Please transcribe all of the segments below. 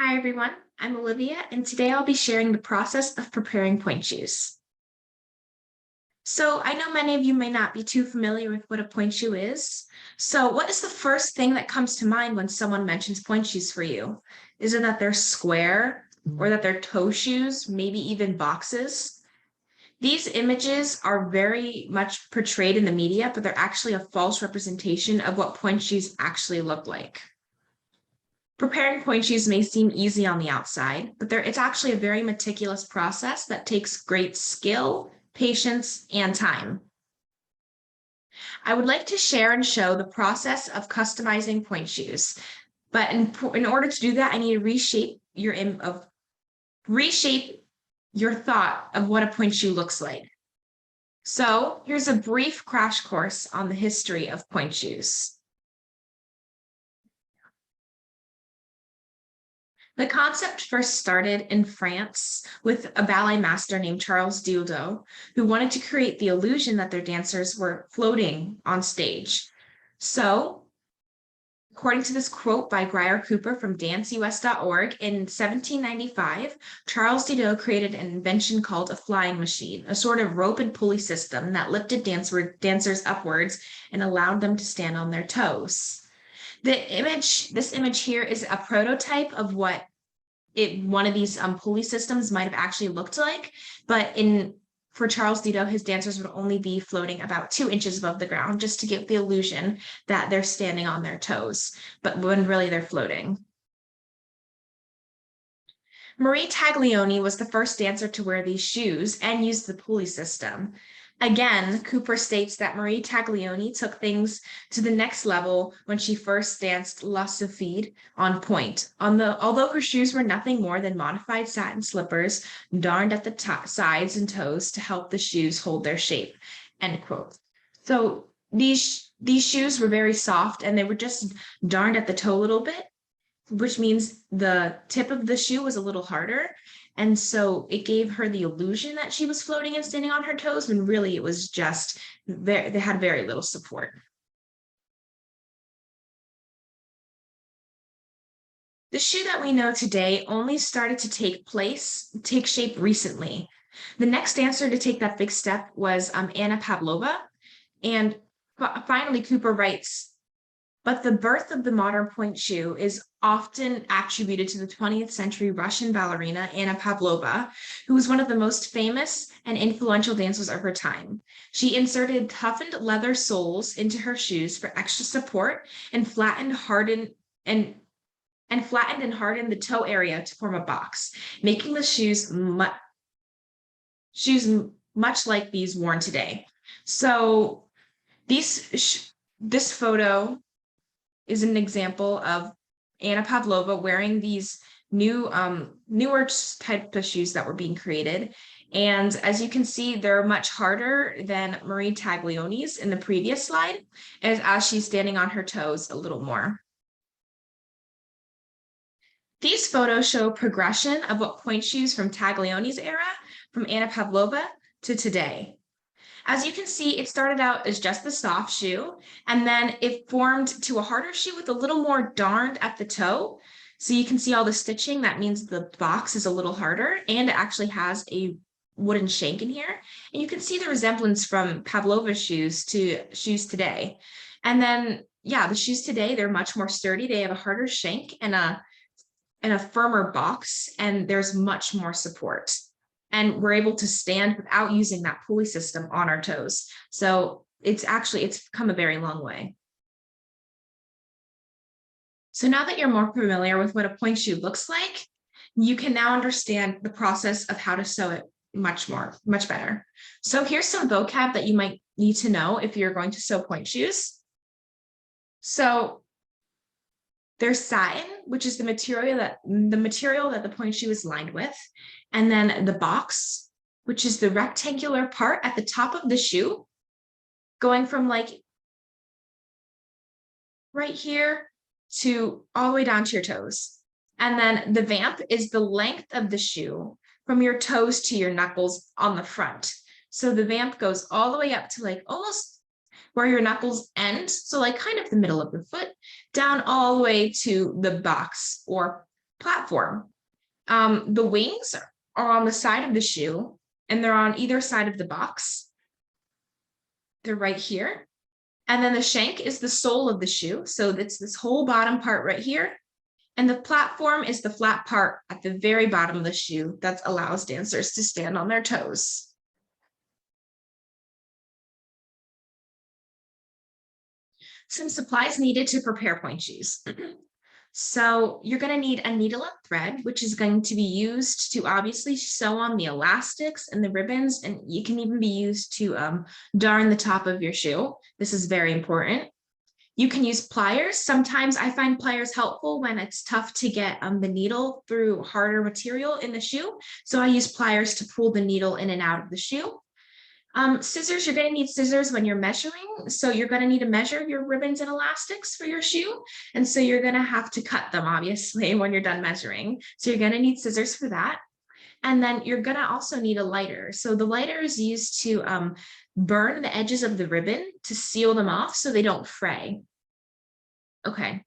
Hi everyone, I'm Olivia, and today I'll be sharing the process of preparing point shoes. So I know many of you may not be too familiar with what a point shoe is. So what is the first thing that comes to mind when someone mentions point shoes for you? Is it that they're square or that they're toe shoes, maybe even boxes? These images are very much portrayed in the media, but they're actually a false representation of what point shoes actually look like. Preparing point shoes may seem easy on the outside, but it's actually a very meticulous process that takes great skill, patience, and time. I would like to share and show the process of customizing point shoes, but in order to do that, I need to reshape your thought of what a point shoe looks like. So here's a brief crash course on the history of point shoes. The concept first started in France with a ballet master named Charles Dioudot, who wanted to create the illusion that their dancers were floating on stage. So, according to this quote by Grier Cooper from danceus.org, in 1795, Charles Dioudot created an invention called a flying machine, a sort of rope and pulley system that lifted dancers upwards and allowed them to stand on their toes. This image here is a prototype of what one of these pulley systems might have actually looked like, but for Charles Dioudot, his dancers would only be floating about 2 inches above the ground, just to give the illusion that they're standing on their toes, but when really they're floating. Marie Taglioni was the first dancer to wear these shoes and use the pulley system. Again, Cooper states that Marie Taglioni took things to the next level when she first danced La Sulfide on Pointe. Although her shoes were nothing more than modified satin slippers darned at the sides and toes to help the shoes hold their shape. End quote. So these shoes were very soft and they were just darned at the toe a little bit, which means the tip of the shoe was a little harder. And so it gave her the illusion that she was floating and standing on her toes, when really it was just they had very little support. The shoe that we know today only started to take shape recently. The next dancer to take that big step was Anna Pavlova. And finally, Cooper writes, but the birth of the modern point shoe is often attributed to the 20th century Russian ballerina Anna Pavlova, who was one of the most famous and influential dancers of her time. She inserted toughened leather soles into her shoes for extra support and flattened and hardened the toe area to form a box, making the shoes much like these worn today. So this photo is an example of Anna Pavlova wearing these newer type of shoes that were being created. And as you can see, they're much harder than Marie Taglioni's in the previous slide, as she's standing on her toes a little more. These photos show progression of what point shoes from Taglioni's era, from Anna Pavlova to today. As you can see, it started out as just the soft shoe, and then it formed to a harder shoe with a little more darned at the toe. So you can see all the stitching. That means the box is a little harder, and it actually has a wooden shank in here. And you can see the resemblance from Pavlova's shoes to shoes today. And then, yeah, the shoes today, they're much more sturdy. They have a harder shank and a firmer box, and there's much more support. And we're able to stand without using that pulley system on our toes. So it's come a very long way. So now that you're more familiar with what a point shoe looks like, you can now understand the process of how to sew it much better. So here's some vocab that you might need to know if you're going to sew point shoes. So there's satin, which is the material that the point shoe is lined with. And then the box, which is the rectangular part at the top of the shoe, going from like right here to all the way down to your toes. And then the vamp is the length of the shoe from your toes to your knuckles on the front. So the vamp goes all the way up to like almost where your knuckles end, so like kind of the middle of the foot, down all the way to the box or platform. The wings are on the side of the shoe, and they're on either side of the box. They're right here. And then the shank is the sole of the shoe. So it's this whole bottom part right here. And the platform is the flat part at the very bottom of the shoe that allows dancers to stand on their toes. Some supplies needed to prepare pointe shoes. So you're going to need a needle and thread, which is going to be used to obviously sew on the elastics and the ribbons, and you can even be used to darn the top of your shoe. This is very important. You can use pliers. Sometimes I find pliers helpful when it's tough to get the needle through harder material in the shoe. So I use pliers to pull the needle in and out of the shoe. Scissors, you're going to need scissors when you're measuring. So you're going to need to measure your ribbons and elastics for your shoe. And so you're going to have to cut them, obviously, when you're done measuring. So you're going to need scissors for that. And then you're going to also need a lighter. So the lighter is used to burn the edges of the ribbon to seal them off so they don't fray. Okay,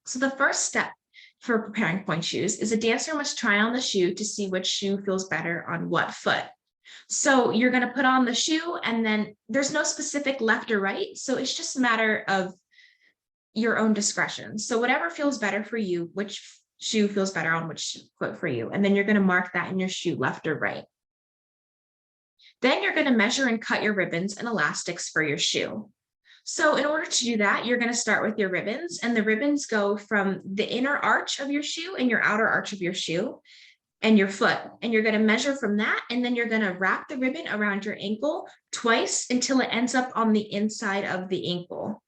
so the first step for preparing pointe shoes is a dancer must try on the shoe to see which shoe feels better on what foot. So you're going to put on the shoe, and then there's no specific left or right. So it's just a matter of your own discretion. So whatever feels better for you, which shoe feels better on which foot for you. And then you're going to mark that in your shoe, left or right. Then you're going to measure and cut your ribbons and elastics for your shoe. So in order to do that, you're going to start with your ribbons, and the ribbons go from the inner arch of your shoe and your outer arch of your shoe and your foot. And you're going to measure from that, and then you're going to wrap the ribbon around your ankle twice until it ends up on the inside of the ankle.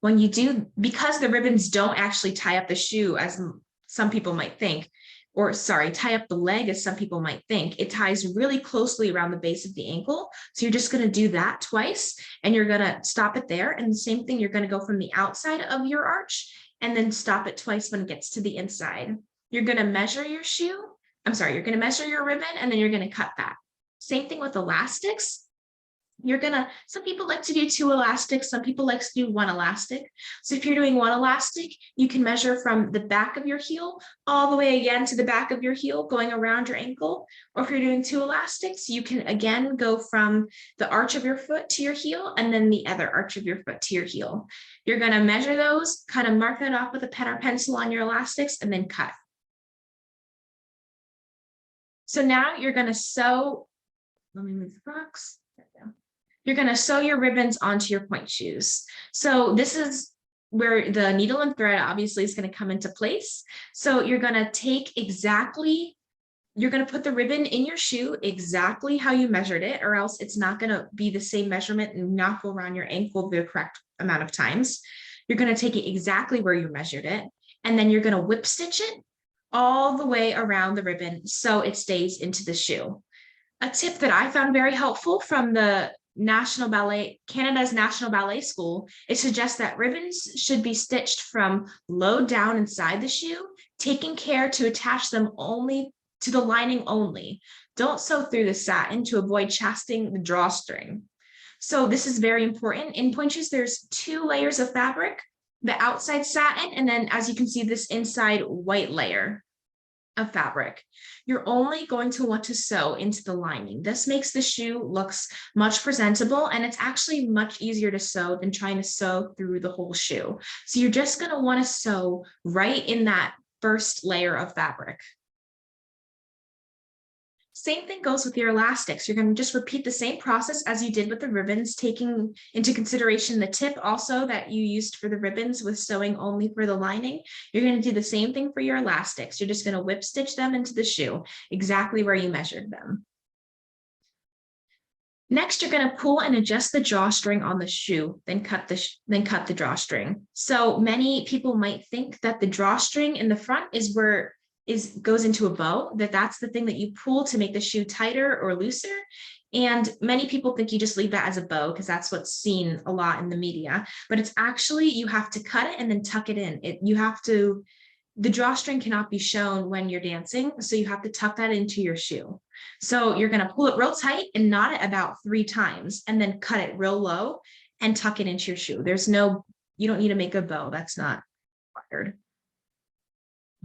When you do, because the ribbons don't actually tie up the shoe as some people might think, or sorry, tie up the leg as some people might think, it ties really closely around the base of the ankle. So you're just going to do that twice, and you're going to stop it there. And the same thing, you're going to go from the outside of your arch and then stop it twice when it gets to the inside. You're going to measure your shoe. You're going to measure your ribbon, and then you're going to cut that. Same thing with elastics. Some people like to do 2 elastics. Some people like to do 1 elastic. So if you're doing 1 elastic, you can measure from the back of your heel all the way again to the back of your heel, going around your ankle. Or if you're doing 2 elastics, you can again go from the arch of your foot to your heel, and then the other arch of your foot to your heel. You're going to measure those, kind of mark that off with a pen or pencil on your elastics, and then cut. So now you're going to sew, let me move the box. There we go. You're going to sew your ribbons onto your pointe shoes. So this is where the needle and thread obviously is going to come into place. So you're going to you're going to put the ribbon in your shoe exactly how you measured it, or else it's not going to be the same measurement and not go around your ankle the correct amount of times. You're going to take it exactly where you measured it, and then you're going to whip stitch it all the way around the ribbon so it stays into the shoe. A tip that I found very helpful from the Canada's National Ballet School, it suggests that ribbons should be stitched from low down inside the shoe, taking care to attach them only to the lining only. Don't sew through the satin to avoid chastising the drawstring. So this is very important. In pointe shoes, there's 2 layers of fabric, the outside satin, and then as you can see, this inside white layer of fabric. You're only going to want to sew into the lining. This makes the shoe looks much presentable, and it's actually much easier to sew than trying to sew through the whole shoe. So you're just going to want to sew right in that first layer of fabric. Same thing goes with your elastics. You're going to just repeat the same process as you did with the ribbons, taking into consideration the tip also that you used for the ribbons with sewing only for the lining. You're going to do the same thing for your elastics. You're just going to whip stitch them into the shoe exactly where you measured them. Next, you're going to pull and adjust the drawstring on the shoe, then cut the drawstring. So many people might think that the drawstring in the front is where goes into a bow, that's the thing that you pull to make the shoe tighter or looser. And many people think you just leave that as a bow because that's what's seen a lot in the media, but it's actually, you have to cut it and then tuck it in. The drawstring cannot be shown when you're dancing, so you have to tuck that into your shoe. So you're going to pull it real tight and knot it about 3 times, and then cut it real low and tuck it into your shoe. You don't need to make a bow. That's not required.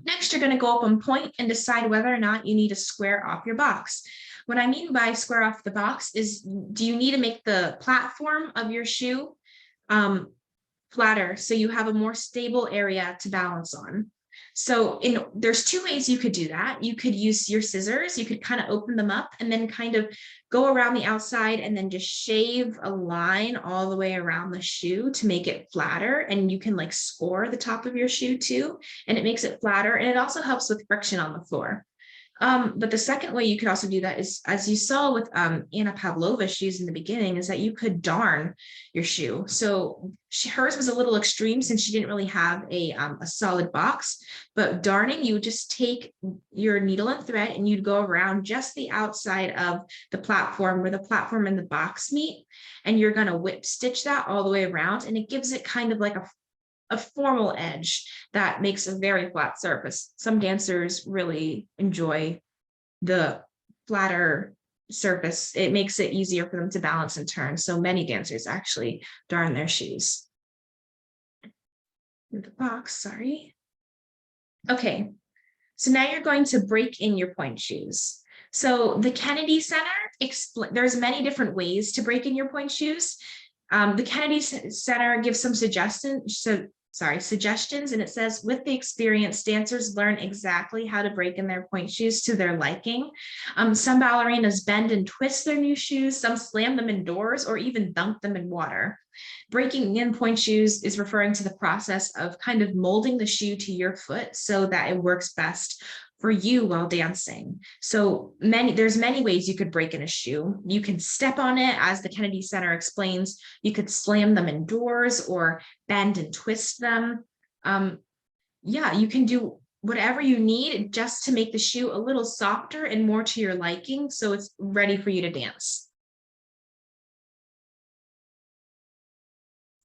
Next, you're going to go up on Pointe and decide whether or not you need to square off your box. What I mean by square off the box is, do you need to make the platform of your shoe flatter so you have a more stable area to balance on? So there's two ways you could do that. You could use your scissors, you could kind of open them up and then kind of go around the outside and then just shave a line all the way around the shoe to make it flatter. And you can like score the top of your shoe too, and it makes it flatter. And it also helps with friction on the floor. But the second way you could also do that is, as you saw with Anna Pavlova's shoes in the beginning, is that you could darn your shoe. So hers was a little extreme since she didn't really have a solid box, but darning, you would just take your needle and thread and you'd go around just the outside of the platform where the platform and the box meet, and you're going to whip stitch that all the way around, and it gives it kind of like a formal edge that makes a very flat surface. Some dancers really enjoy the flatter surface. It makes it easier for them to balance and turn. So many dancers actually darn their shoes. The box, sorry. Okay, so now you're going to break in your pointe shoes. So the Kennedy Center, there's many different ways to break in your pointe shoes. The Kennedy Center gives some suggestions, and it says, with the experience, dancers learn exactly how to break in their pointe shoes to their liking. Some ballerinas bend and twist their new shoes, some slam them indoors or even dunk them in water. Breaking in pointe shoes is referring to the process of kind of molding the shoe to your foot so that it works best for you while dancing. So there's many ways you could break in a shoe. You can step on it, as the Kennedy Center explains. You could slam them indoors or bend and twist them. Yeah, you can do whatever you need just to make the shoe a little softer and more to your liking, so it's ready for you to dance.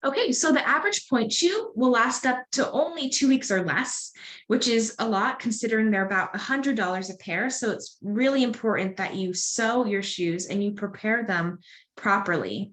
Okay, so the average pointe shoe will last up to only 2 weeks or less, which is a lot considering they're about $100 a pair. So it's really important that you sew your shoes and you prepare them properly.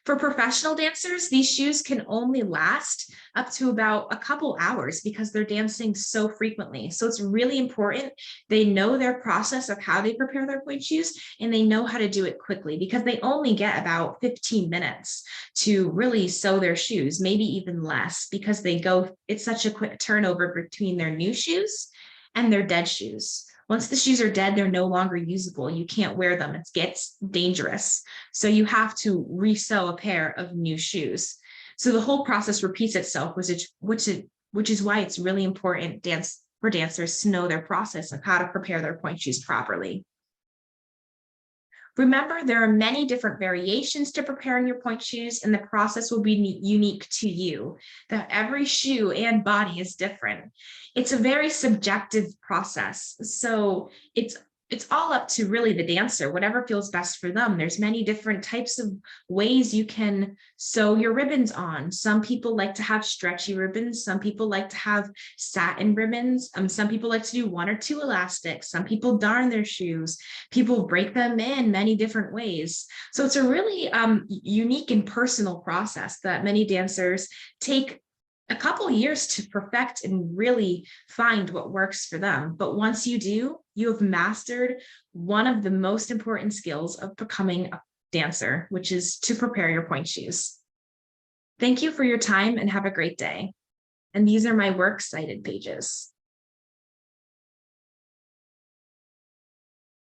For professional dancers, these shoes can only last up to about a couple hours because they're dancing so frequently. So it's really important they know their process of how they prepare their pointe shoes, and they know how to do it quickly because they only get about 15 minutes to really sew their shoes, maybe even less, because it's such a quick turnover between their new shoes and their dead shoes. Once the shoes are dead, they're no longer usable. You can't wear them. It gets dangerous. So you have to re-sew a pair of new shoes. So the whole process repeats itself, which is why it's really important for dancers to know their process of how to prepare their pointe shoes properly. Remember, there are many different variations to preparing your pointe shoes, and the process will be unique to you. That every shoe and body is different. It's a very subjective process. So it's all up to really the dancer, whatever feels best for them. There's many different types of ways you can sew your ribbons on. Some people like to have stretchy ribbons. Some people like to have satin ribbons. Some people like to do 1 or 2 elastics. Some people darn their shoes. People break them in many different ways. So it's a really unique and personal process that many dancers take a couple years to perfect and really find what works for them. But once you do, you have mastered one of the most important skills of becoming a dancer, which is to prepare your pointe shoes. Thank you for your time and have a great day. And these are my works cited pages.